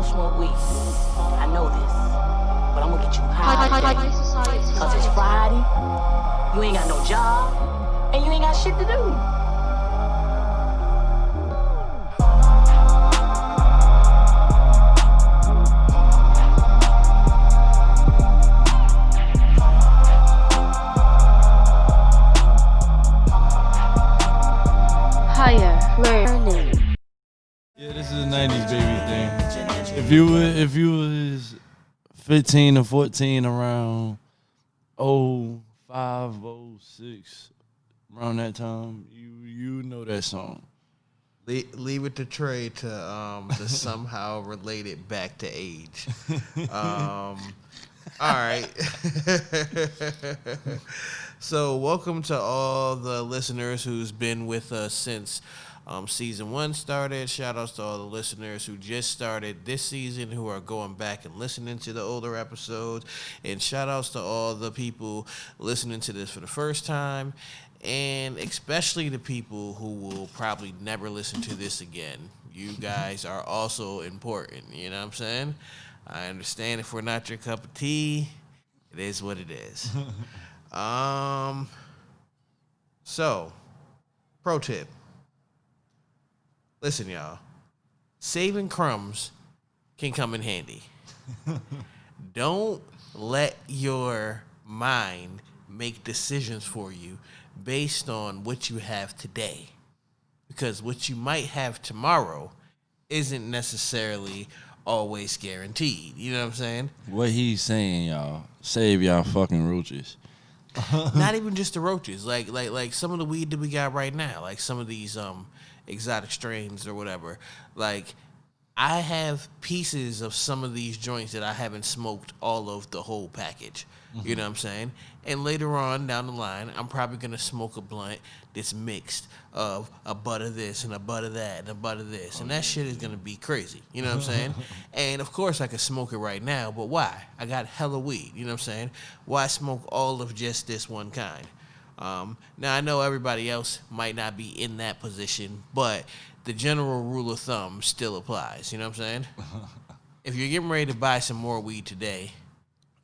smoke weed. I know this. But I'm gonna get you high today. Cause it's Friday, you ain't got no job, and you ain't got shit to do. Higher learning. Yeah, this is a 90s baby thing. If you was 15 or 14 around 05, 06, around that time, you know that song. Leave it to Trey to somehow relate it back to age. All right. So welcome to all the listeners who's been with us since season 1 started. Shout outs to all the listeners who just started this season who are going back and listening to the older episodes. And shout outs to all the people listening to this for the first time. And especially the people who will probably never listen to this again. You guys are also important. You know what I'm saying? I understand if we're not your cup of tea, it is what it is. So, pro tip. Listen, y'all. Saving crumbs can come in handy. Don't let your mind make decisions for you based on what you have today. Because what you might have tomorrow isn't necessarily always guaranteed. You know what I'm saying? What he's saying, y'all, save y'all fucking roaches. Not even just the roaches. Like some of the weed that we got right now. Like some of these exotic strains or whatever. Like, I have pieces of some of these joints that I haven't smoked all of the whole package. Mm-hmm. You know what I'm saying? And later on down the line, I'm probably going to smoke a blunt that's mixed of a butt of this and a butt of that and a butt of this. And that shit is going to be crazy. You know what I'm saying? And, of course, I could smoke it right now. But why? I got hella weed. You know what I'm saying? Why smoke all of just this one kind? Now, I know everybody else might not be in that position, but the general rule of thumb still applies. You know what I'm saying? If you're getting ready to buy some more weed today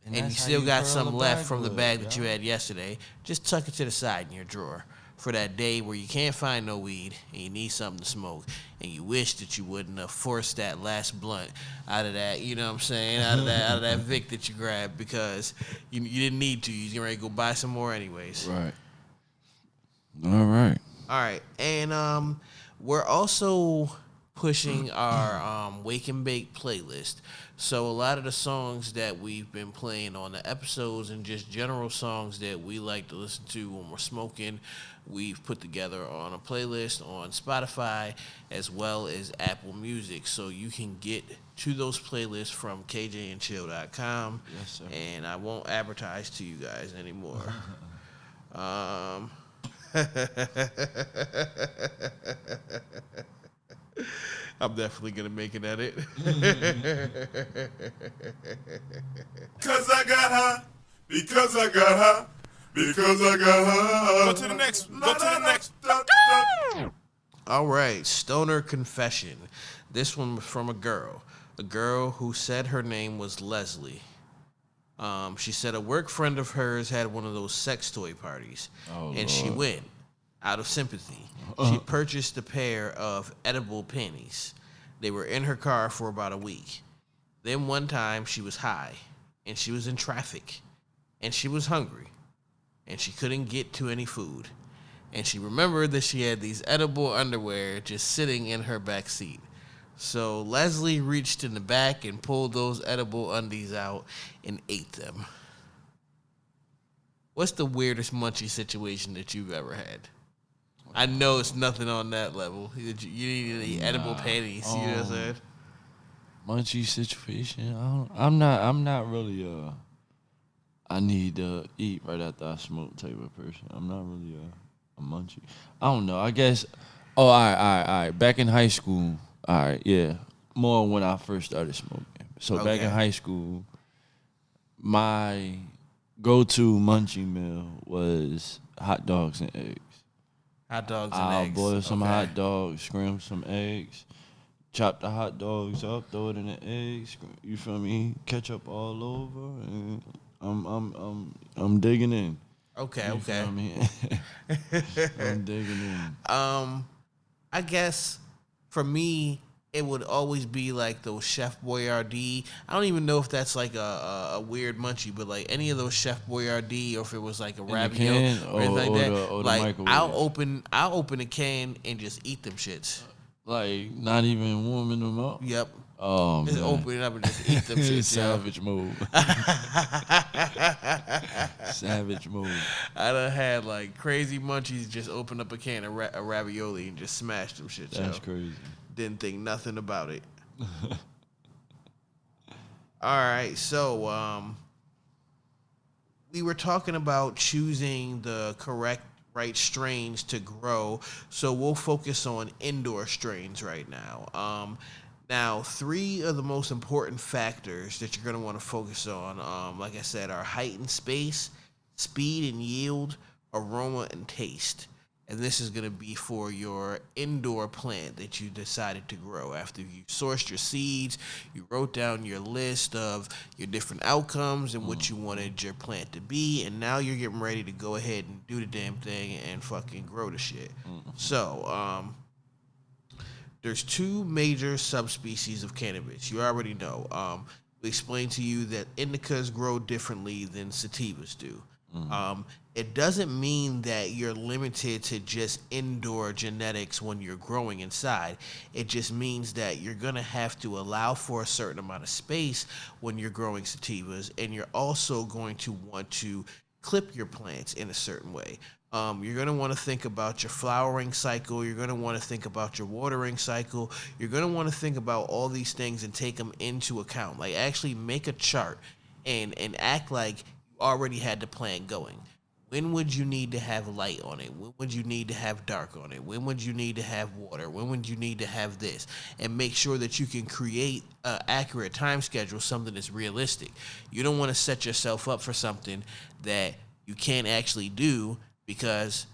and you still got some left from the bag that you had yesterday, just tuck it to the side in your drawer for that day where you can't find no weed and you need something to smoke and you wish that you wouldn't have forced that last blunt out of that, you know what I'm saying, out of that Vic that you grabbed because you didn't need to. You're getting ready to go buy some more anyways. Right. All right. And we're also pushing our Wake and Bake playlist. So a lot of the songs that we've been playing on the episodes and just general songs that we like to listen to when we're smoking, we've put together on a playlist on Spotify as well as Apple Music. So you can get to those playlists from kjandchill.com. Yes, sir. And I won't advertise to you guys anymore. I'm definitely going to make an edit. Cause I got high, because I got high, because I got high. Go to the next. All right, Stoner Confession. This one was from a girl who said her name was Leslie. She said a work friend of hers had one of those sex toy parties, and she went out of sympathy. She purchased a pair of edible panties. They were in her car for about a week. Then one time she was high, and she was in traffic, and she was hungry, and she couldn't get to any food. And she remembered that she had these edible underwear just sitting in her back seat. So Leslie reached in the back and pulled those edible undies out and ate them. What's the weirdest munchie situation that you've ever had? I know it's nothing on that level. You need any edible panties. You know what I'm saying? Munchie situation. I'm not really I need to eat right after I smoke type of person. I'm not really a munchie. I don't know. I guess. Oh, all right. Back in high school. All right, yeah. More when I first started smoking. So back in high school, my go-to munchie meal was hot dogs and eggs. Hot dogs and I'll eggs. boil some hot dogs, scramble some eggs, chop the hot dogs up, throw it in the eggs. You feel me? Ketchup all over, and I'm digging in. Okay, You okay. feel me? I'm digging in. I guess for me, it would always be like those Chef Boyardee. I don't even know if that's like a weird munchie, but like any of those Chef Boyardee, or if it was like a ravioli or anything like that. Or the Like microwave. I'll open a can and just eat them shits. Like not even warming them up. Yep. Oh Just man. open it up and just eat them shits. Savage mode. Savage mode. I done had like crazy munchies just open up a can of ravioli and just smash them shit. That's crazy. Didn't think nothing about it. All right, so we were talking about choosing the correct right strains to grow, so we'll focus on indoor strains right now. Now, 3 of the most important factors that you're going to want to focus on, like I said, are height and space, speed and yield, aroma and taste. And this is going to be for your indoor plant that you decided to grow. After you sourced your seeds, you wrote down your list of your different outcomes and what you wanted your plant to be, and now you're getting ready to go ahead and do the damn thing and fucking grow the shit. So, there's 2 major subspecies of cannabis. You already know. We explained to you that indicas grow differently than sativas do. It doesn't mean that you're limited to just indoor genetics when you're growing inside. It just means that you're going to have to allow for a certain amount of space when you're growing sativas, and you're also going to want to clip your plants in a certain way. You're going to want to think about your flowering cycle. You're going to want to think about your watering cycle. You're going to want to think about all these things and take them into account. Like actually make a chart and act like you already had the plan going. When would you need to have light on it? When would you need to have dark on it? When would you need to have water? When would you need to have this? And make sure that you can create an accurate time schedule, something that's realistic. You don't want to set yourself up for something that you can't actually do because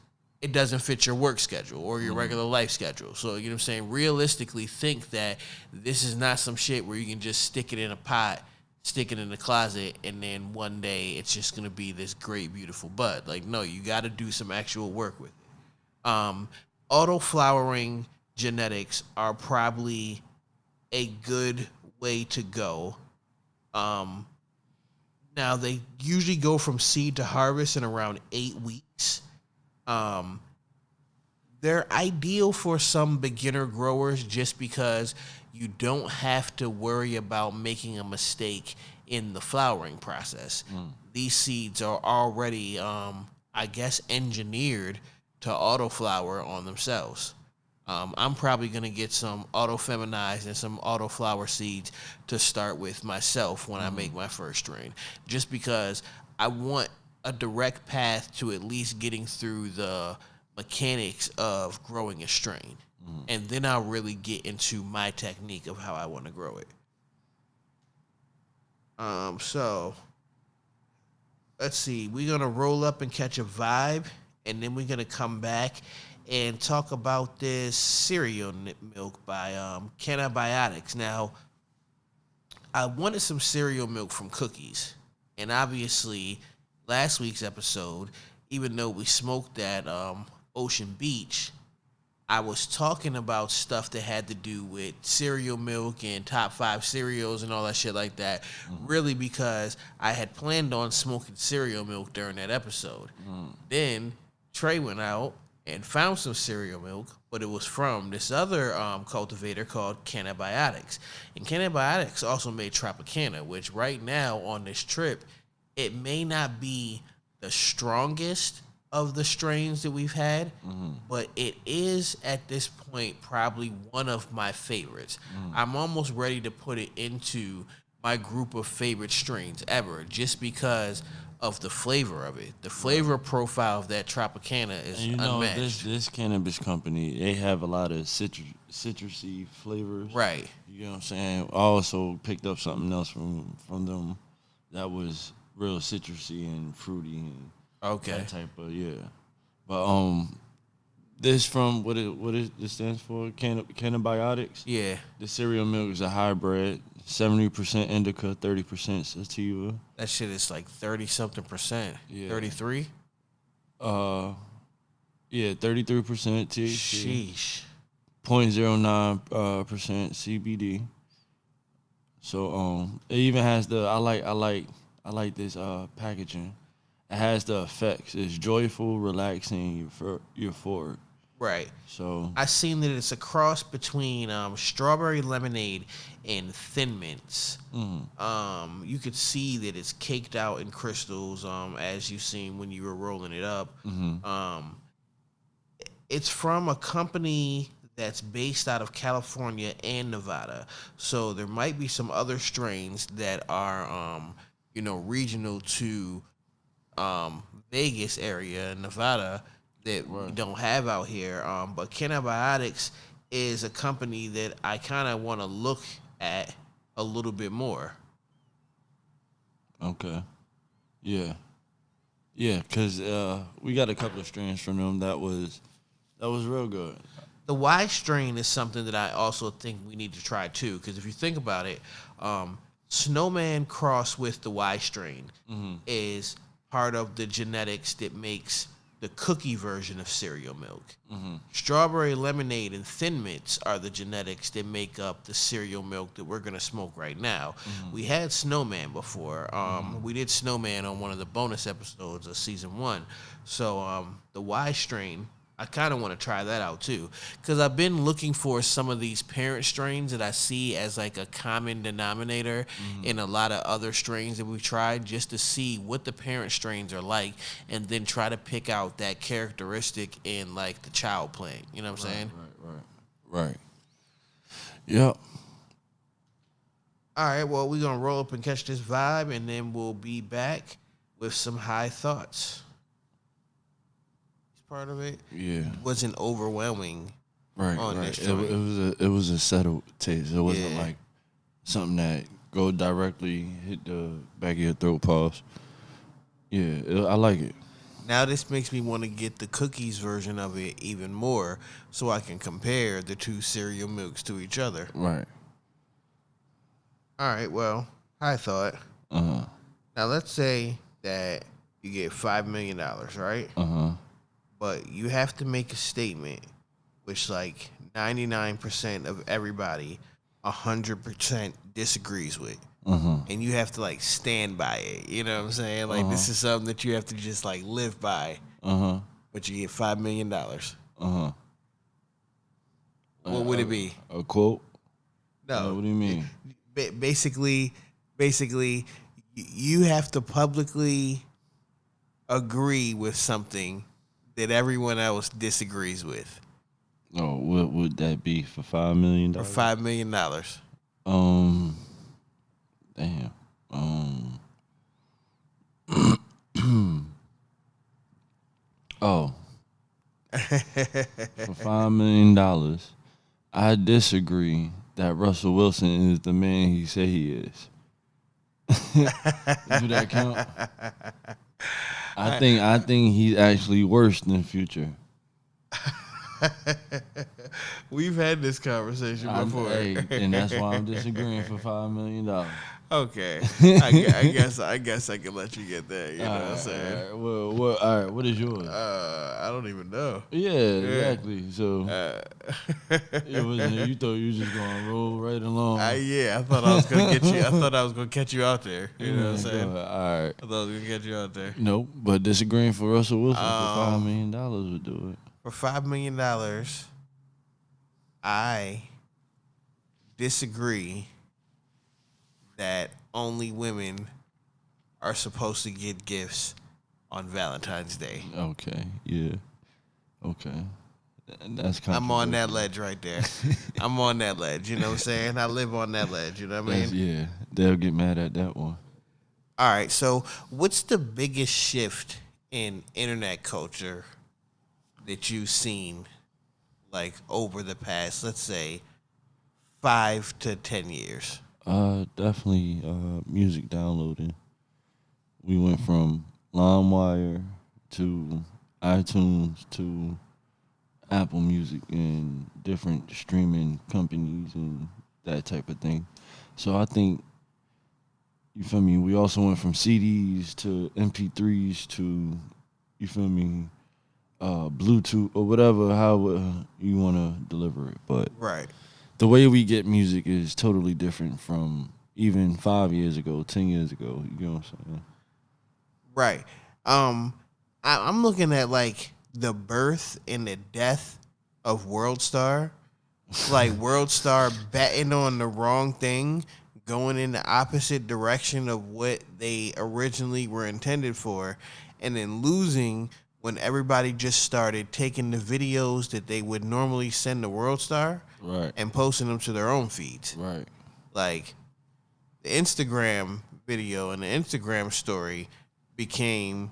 it doesn't fit your work schedule or your regular life schedule. So, you know what I'm saying? Realistically, think that this is not some shit where you can just stick it in a pot, stick it in the closet, and then one day it's just going to be this great, beautiful bud. Like, no, you got to do some actual work with it. Auto-flowering genetics are probably a good way to go. Now, they usually go from seed to harvest in around 8 weeks. They're ideal for some beginner growers just because you don't have to worry about making a mistake in the flowering process. These seeds are already, I guess, engineered to auto-flower on themselves. I'm probably going to get some auto-feminized and some auto-flower seeds to start with myself when I make my first strain, just because I want a direct path to at least getting through the mechanics of growing a strain. And then I'll really get into my technique of how I want to grow it. So let's see. We're going to roll up and catch a vibe, and then we're going to come back and talk about this cereal milk by Cannabis. Now, I wanted some cereal milk from Cookies, and obviously last week's episode, even though we smoked at Ocean Beach, I was talking about stuff that had to do with cereal milk and top 5 cereals and all that shit like that, really because I had planned on smoking cereal milk during that episode. Then Trey went out and found some cereal milk, but it was from this other cultivator called Cannabis. And Cannabis also made Tropicana, which right now on this trip, it may not be the strongest of the strains that we've had, but it is at this point probably one of my favorites. I'm almost ready to put it into my group of favorite strains ever, just because of the flavor of it. The flavor profile of that Tropicana is unmatched. This cannabis company, they have a lot of citrusy flavors. Right. You know what I'm saying? I also picked up something else from them that was real citrusy and fruity and Okay. that type of, yeah. But This from what it stands for? Cannabiotics. Yeah, The cereal milk is a hybrid, 70% indica, 30% sativa. that shit is like 30-something%. Yeah. 33. Yeah, 33% THC, Sheesh. 0.09% CBD. So it even has the I like this packaging. It has the effects. It's joyful, relaxing, euphoric. Right. So I seen that it's a cross between strawberry lemonade and Thin Mints. You could see that it's caked out in crystals, as you seen when you were rolling it up. It's from a company that's based out of California and Nevada. So there might be some other strains that are, regional to Vegas area, Nevada, that we don't have out here. But Cannabiotics is a company that I kind of want to look at a little bit more. okay, yeah, because we got a couple of strains from them that was real good. The Y strain is something that I also think we need to try too, because if you think about it, Snowman cross with the Y strain is part of the genetics that makes the cookie version of cereal milk. Strawberry lemonade and Thin Mints are the genetics that make up the cereal milk that we're gonna smoke right now. We had Snowman before. We did Snowman on one of the bonus episodes of season 1. So the Y strain, I kind of want to try that out too, because I've been looking for some of these parent strains that I see as like a common denominator in a lot of other strains that we've tried, just to see what the parent strains are like, and then try to pick out that characteristic in like the child plant. You know what I'm saying? Right. Yep. All right, well, we're going to roll up and catch this vibe, and then we'll be back with some high thoughts. Part of it wasn't overwhelming. Right. This It was a settled taste. It wasn't like something that go directly hit the back of your throat. Pause. Yeah, I like it. Now this makes me want to get the cookies version of it even more, so I can compare the two cereal milks to each other. Right. All right. Well, I thought. Now let's say that you get $5 million, right? But you have to make a statement which like 99% of everybody 100% disagrees with. And you have to like stand by it. You know what I'm saying? Like this is something that you have to just like live by. But you get $5 million. What would it be? A quote? No. What do you mean? Basically, you have to publicly agree with something that everyone else disagrees with. Oh, what would that be for $5 million? For $5 million. Damn. Oh. For $5 million, I disagree that Russell Wilson is the man he say he is. Do that count? I think he's actually worse than Future. We've had this conversation before. And that's why I'm disagreeing for $5 million. Okay. I guess I can let you get that. You know what I'm saying? All right. What is yours? I don't even know. Yeah, exactly. So it wasn't. You thought you were just gonna roll right along. I thought I was gonna get you. I thought I was gonna catch you out there. You know what I'm saying? All right. I thought I was gonna catch you out there. Nope. But disagreeing for Russell Wilson for $5 million would do it. For $5 million, I disagree that only women are supposed to get gifts on Valentine's Day. Okay. Yeah. Okay. That's kind of. I'm on that ledge right there. I'm on that ledge. You know what I'm saying? I live on that ledge. You know what I mean? Yeah. They'll get mad at that one. All right. So, what's the biggest shift in internet culture that you've seen, like over the past, let's say, 5 to 10 years? Definitely music downloading. We went from LimeWire to iTunes to Apple Music and different streaming companies and that type of thing. So I think, you feel me, we also went from CDs to MP3s to, you feel me, Bluetooth or whatever, however you want to deliver it. But Right. the way we get music is totally different from even 5 years ago, 10 years ago. You know what I'm saying? Right. I'm looking at like the birth and the death of World Star. Like World Star betting on the wrong thing, going in the opposite direction of what they originally were intended for, and then losing when everybody just started taking the videos that they would normally send to World Star Right. and posting them to their own feeds. Right. Like the Instagram video and the Instagram story became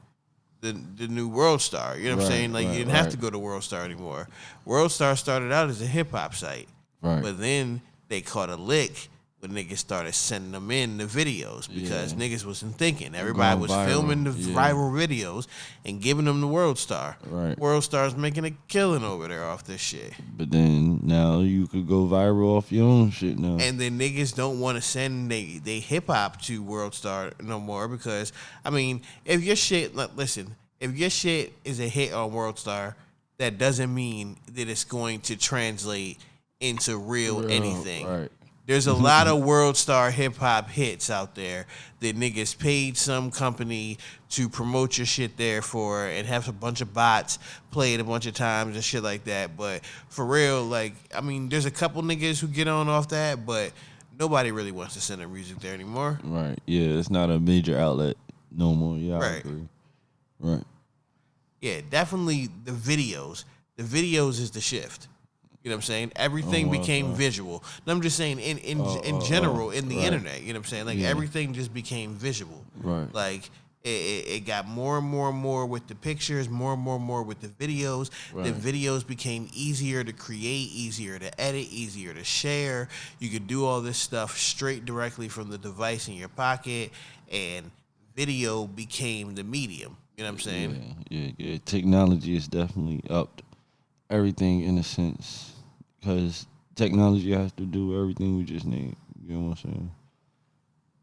the new World Star. You know what I'm Right, saying? Like right, you didn't have right. to go to World Star anymore. World Star started out as a hip hop site. Right. But then they caught a lick when niggas started sending them in the videos because Yeah. niggas wasn't thinking. Everybody was Going viral, filming the yeah. viral videos and giving them the World Star. Right. World Star's making a killing over there off this shit. But then now you could go viral off your own shit now. And then niggas don't want to send they hip hop to World Star no more because, I mean, if your shit, listen, if your shit is a hit on World Star, that doesn't mean that it's going to translate into real anything. Right. There's a lot of World Star hip hop hits out there that niggas paid some company to promote your shit there for and have a bunch of bots play it a bunch of times and shit like that. But for real, like, I mean, there's a couple niggas who get on off that, but nobody really wants to send their music there anymore. Right. Yeah, it's not a major outlet no more. Yeah, I Right. agree. Right. Yeah, definitely the videos. The videos is the shift. You know what I'm saying? Everything became visual. And I'm just saying in general, in the right. internet, you know what I'm saying? Like everything just became visual. Right. Like it got more and more and more with the pictures, more and more with the videos. Right. The videos became easier to create, easier to edit, easier to share. You could do all this stuff straight directly from the device in your pocket, and video became the medium. You know what I'm saying? Yeah. Technology has definitely upped everything in a sense because technology has to do everything we just named. You know what I'm saying?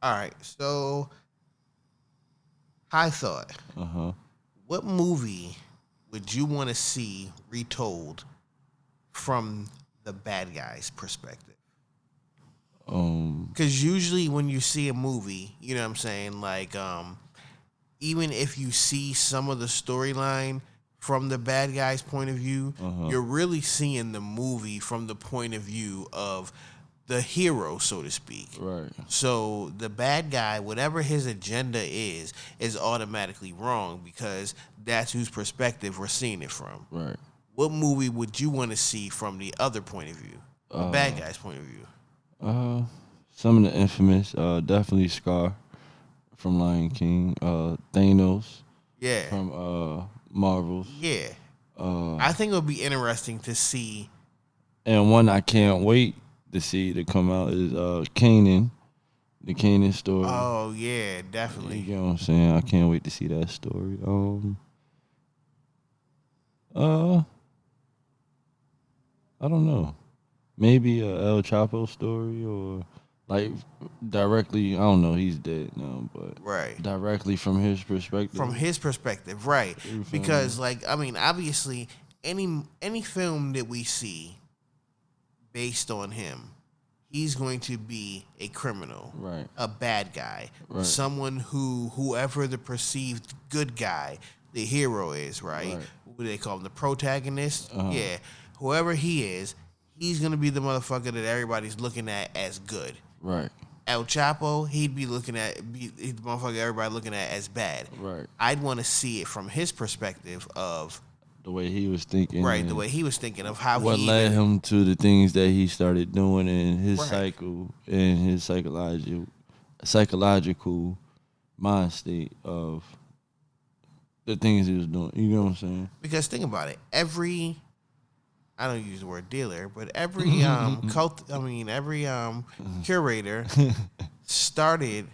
All right, so high thought. Uh-huh. What movie would you want to see retold from the bad guy's perspective? Because usually when you see a movie, you know what I'm saying, like even if you see some of the storyline from the bad guy's point of view, you're really seeing the movie from the point of view of the hero, so to speak. Right. So the bad guy, whatever his agenda is automatically wrong because that's whose perspective we're seeing it from. Right. What movie would you want to see from the other point of view, the bad guy's point of view? Some of the infamous, definitely Scar from Lion King, Thanos Yeah. from Marvels. Yeah. I think it would be interesting to see. And one I can't wait to see to come out is Kanan, the Kanan story. Oh, yeah, definitely. You know what I'm saying? I can't wait to see that story. I don't know. Maybe a El Chapo story or like directly. I don't know. He's dead now, but Right. directly from his perspective. From his perspective, right? You feel Because, like, I mean, obviously, any film that we see based on him, he's going to be a criminal, Right. a bad guy, Right. someone whoever the perceived good guy, the hero is, right? Right. What do they call him? The protagonist? Yeah. Whoever he is, he's going to be the motherfucker that everybody's looking at as good. Right. El Chapo, he'd be looking at he's the motherfucker everybody looking at as bad. Right. I'd want to see it from his perspective of The way he was thinking. right, and the way he was thinking of how what he led even, him to the things that he started doing in his Right. cycle and his psychological mind state of the things he was doing. You know what I'm saying? because think about it, I don't use the word dealer, but every every curator started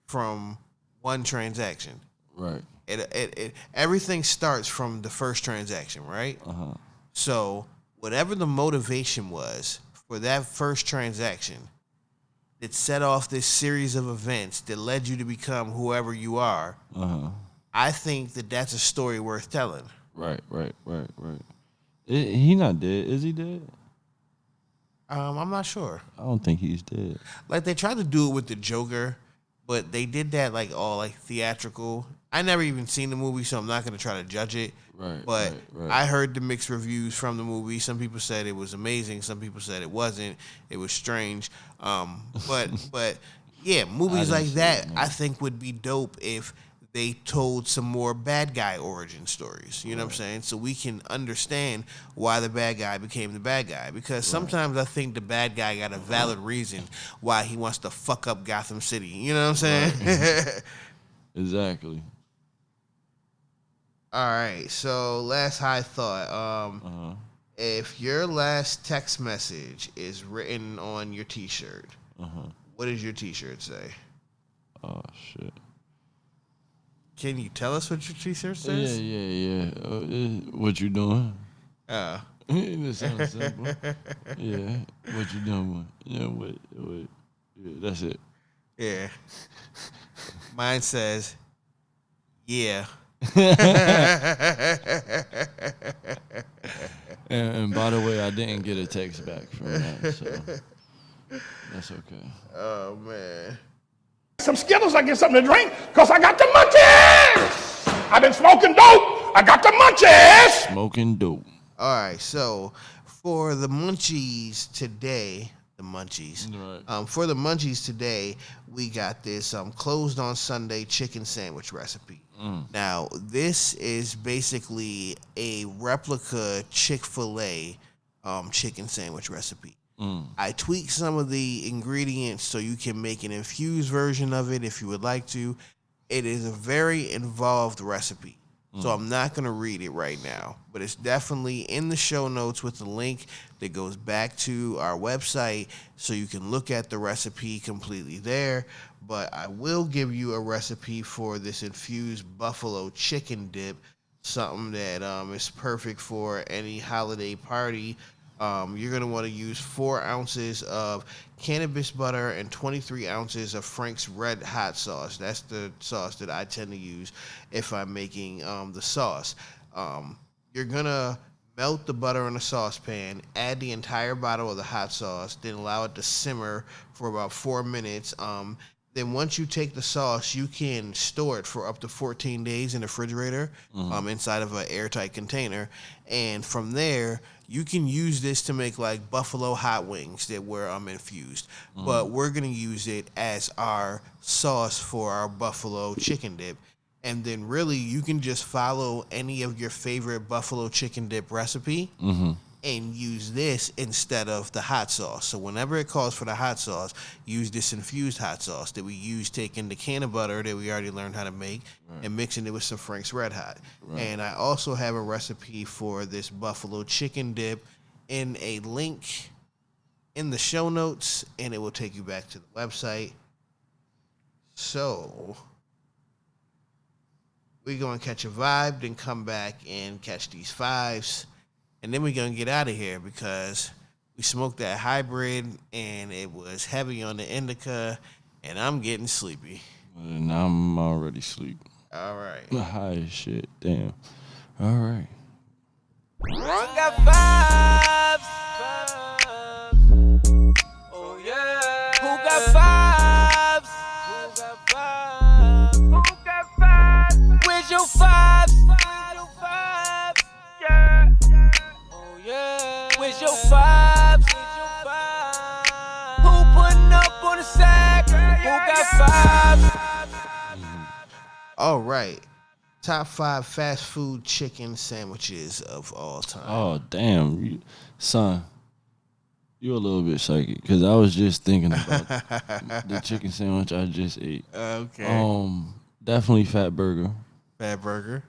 from one transaction. Right. It everything starts from the first transaction, right? So whatever the motivation was for that first transaction that set off this series of events that led you to become whoever you are, I think that that's a story worth telling. Right. He not dead. Is he dead? I'm not sure. I don't think he's dead. Like, they tried to do it with the Joker, but they did that like all like theatrical. I never even seen the movie, so I'm not gonna try to judge it. Right. But I heard the mixed reviews from the movie. Some people said it was amazing. Some people said it wasn't. It was strange. But yeah, movies like that I think would be dope if they told some more bad guy origin stories. You know what I'm saying? So we can understand why the bad guy became the bad guy. Because sometimes I think the bad guy got a valid reason why he wants to fuck up Gotham City. You know what I'm saying? Right. Exactly. All right. So last high thought. If your last text message is written on your T-shirt, what does your T-shirt say? Oh, shit. Can you tell us what your T-shirt says? Yeah. What you doing? It sounds simple. Yeah. What you doing? Yeah. What? Yeah. That's it. Yeah. Mine says, yeah. And by the way, I didn't get a text back from that, so that's okay. Oh, man. Some Skittles, I get something to drink, because I got the munchies. I've been smoking dope. I got the munchies. Smoking dope. All right, so for the munchies today, for the munchies today, we got this closed on Sunday chicken sandwich recipe. Now, this is basically a replica Chick-fil-A chicken sandwich recipe. I tweaked some of the ingredients so you can make an infused version of it if you would like to. It is a very involved recipe, so I'm not going to read it right now, but it's definitely in the show notes with the link that goes back to our website so you can look at the recipe completely there. But I will give you a recipe for this infused buffalo chicken dip, something that is perfect for any holiday party. You're going to want to use 4 ounces of cannabis butter and 23 ounces of Frank's Red Hot sauce. That's the sauce that I tend to use if I'm making the sauce. You're going to melt the butter in a saucepan, add the entire bottle of the hot sauce, then allow it to simmer for about 4 minutes. Then once you take the sauce, you can store it for up to 14 days in the refrigerator inside of an airtight container. And from there, you can use this to make like buffalo hot wings that were infused. But we're going to use it as our sauce for our buffalo chicken dip. And then really, you can just follow any of your favorite buffalo chicken dip recipe and use this instead of the hot sauce. So whenever it calls for the hot sauce, use this infused hot sauce that we use, taking the can of butter that we already learned how to make and mixing it with some Frank's Red Hot. And I also have a recipe for this buffalo chicken dip in a link in the show notes, and it will take you back to the website. So we're going to catch a vibe, then come back and catch these fives. And then we're going to get out of here because we smoked that hybrid and it was heavy on the indica and I'm getting sleepy. And I'm already asleep. All right. High as shit. Damn. All right. Who got vibes? Oh yeah. Who got vibes? Who got vibes? Where's your vibes? Yeah. Oh yeah. Where's your vibes? Who putting up on the sack? Who got vibes? All right. Top 5 fast food chicken sandwiches of all time. Oh, damn. Son, you're a little bit psychic because I was just thinking about the chicken sandwich I just ate. Okay. Definitely Fat Burger. Fat Burger.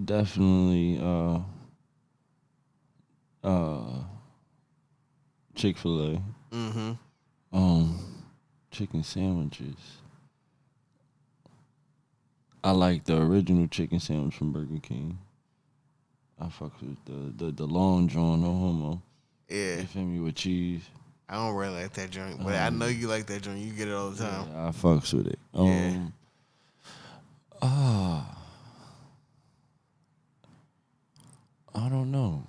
Definitely Chick-fil-A. Chicken sandwiches. I like the original chicken sandwich from Burger King. I fuck with the long drawn, no homo. Yeah. You feel me, with cheese. I don't really like that joint, but I know you like that joint. You get it all the time. Yeah, I fucks with it. Yeah. I don't know.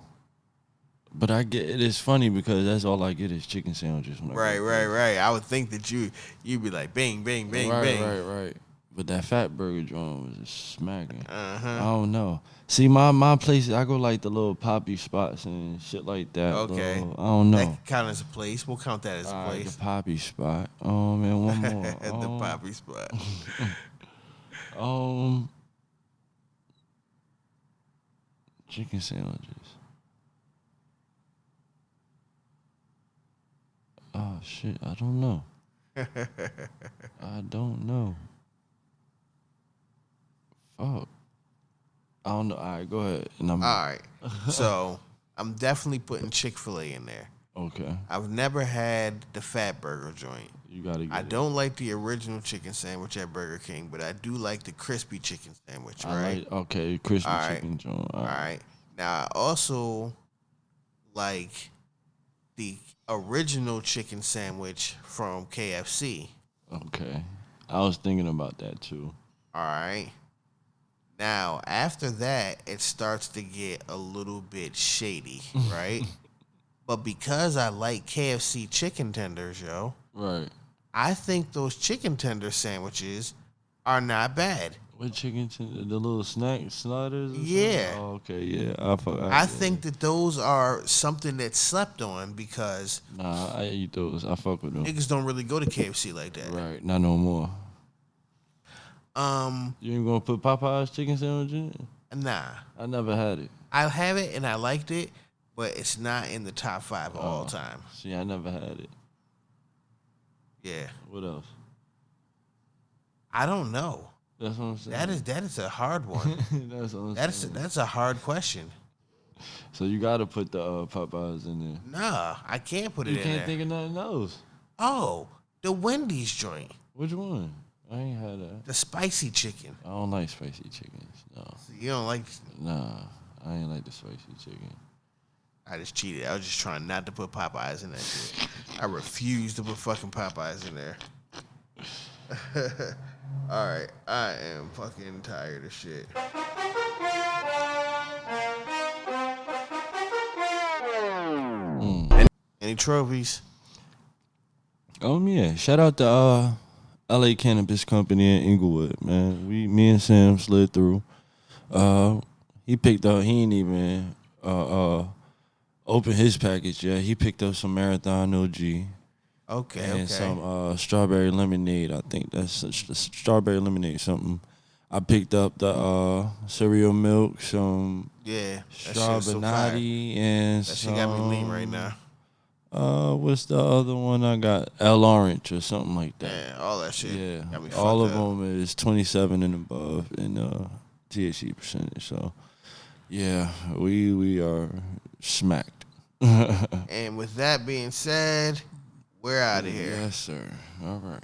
But I get it. It's funny because that's all I get is chicken sandwiches. When I go Right. I would think that you'd be like bang, bang, bang, bang. Right. But that fat burger joint was just smacking. Uh-huh. I don't know. See, my places, I go like the little poppy spots and shit like that. Okay. I don't know. That can count as a place. We'll count that as a place. The poppy spot. Man, one more. The poppy spot. Chicken sandwiches. Oh shit, I don't know. I don't know. Fuck. I don't know. All right, go ahead. And All right. So I'm definitely putting Chick-fil-A in there. Okay. I've never had the fat burger joint. You gotta get I it. don't like the original chicken sandwich at Burger King, but I do like the crispy chicken sandwich, right? Okay, crispy All right. chicken joint. All right. Now, I also like the original chicken sandwich from KFC. Okay. I was thinking about that too. All right. Now, after that, it starts to get a little bit shady, right? But because I like KFC chicken tenders, yo, Right. I think those chicken tender sandwiches are not bad. What chicken? The little snack sliders? Or Yeah. something? Oh, okay, yeah. I think that those are something that's slept on because Nah, I eat those. I fuck with them. niggas don't really go to KFC like that. Right. Not no more. You ain't gonna put Popeye's chicken sandwich in it? Nah. I never had it. I have it and I liked it, but it's not in the top 5 of all time. See, I never had it. Yeah. What else? I don't know. That's what I'm saying. That is a hard one. That's what I'm saying. That's a hard question. So you gotta put the Popeyes in there. Nah, I can't put it You in can't there. think of nothing else. Oh, the Wendy's joint, Which one? I ain't had that. the spicy chicken. I don't like spicy chickens. No. You don't like? Nah, I ain't like the spicy chicken. I just cheated. I was just trying not to put Popeyes in that shit. I refuse to put fucking Popeyes in there. All right, I am fucking tired of shit. Any trophies? Yeah. Shout out to LA Cannabis Company in Inglewood, man. Me and Sam slid through. He picked up. He ain't even opened his package yet. He picked up some Marathon OG. Okay. And some strawberry lemonade. I think that's the strawberry lemonade something. I picked up the cereal milk, some strawberry and that some. shit got me lean right now. What's the other one I got? El Orange or something like that. Yeah, all that shit. Yeah, Got me all of fucked up. them is 27 and above in THC percentage. So, yeah, we are smacked. And with that being said, we're out of here. Yes, sir. All right.